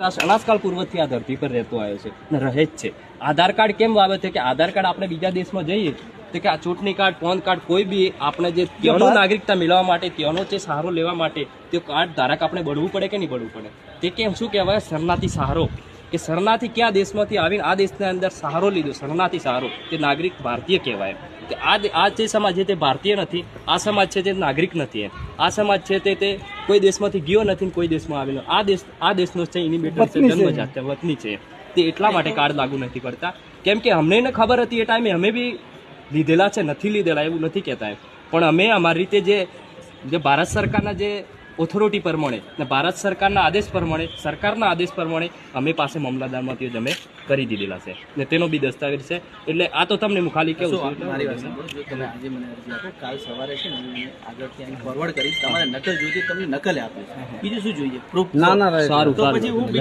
અનાજકાળ પૂર્વથી આ ધરતી પર રહેતો આવ્યો છે અને રહે જ છે. આધાર કાર્ડ કેમ વાવે છે કે આધાર કાર્ડ આપણે બીજા દેશમાં જઈએ તો કે આ ચૂંટણી કાર્ડ, પાન કાર્ડ, કોઈ બી આપણે જે ત્યાંનું નાગરિકતા મેળવવા માટે, ત્યાંનો જે સહારો લેવા માટે તે કાર્ડ ધારક આપણે બળવું પડે કે નહીં બળવું પડે? તે કેમ શું કહેવાય? શરણાર્થી સહારો. કે શરણાર્થી ક્યાં દેશમાંથી આવીને આ દેશના અંદર સહારો લીધો, શરણાર્થી સહારો, તે નાગરિક ભારતીય કહેવાય. કે આ જે સમાજ છે તે ભારતીય નથી, આ સમાજ છે તે નાગરિક નથી. આ સમાજ છે તે કોઈ દેશમાંથી ગયો નથી ને કોઈ દેશમાં આવેલો. આ દેશનો છે, એની બેટર છે, જન્મજાત છે, વતની છે. તે એટલા માટે કાર્ડ લાગુ નથી પડતા કેમ કે અમને ખબર હતી એ ટાઈમે, અમે બી લીધેલા છે, નથી લીધેલા એવું નથી કહેતા, પણ અમે અમારી રીતે જે ભારત સરકારના જે ઓથોરિટી પ્રમાણે ને ભારત સરકારના આદેશ પ્રમાણે અમે પાસે મામલતદારમાંથી જ અમે કરી દીધેલા છે ને તેનો બી દસ્તાવેજ છે. એટલે આ તો તમને હું ખાલી કહું છું. મારી વાત સાંભળો, જો તમે આજે મને અરજી આપો, કાલ સવારે છે ને હું આગળથી અહીં ફોરવર્ડ કરીશ, તમારે નકલ જોઈતી તમને નકલ આપીશ, બીજું શું જોઈએ? પ્રૂફ. સારું. તો પછી હું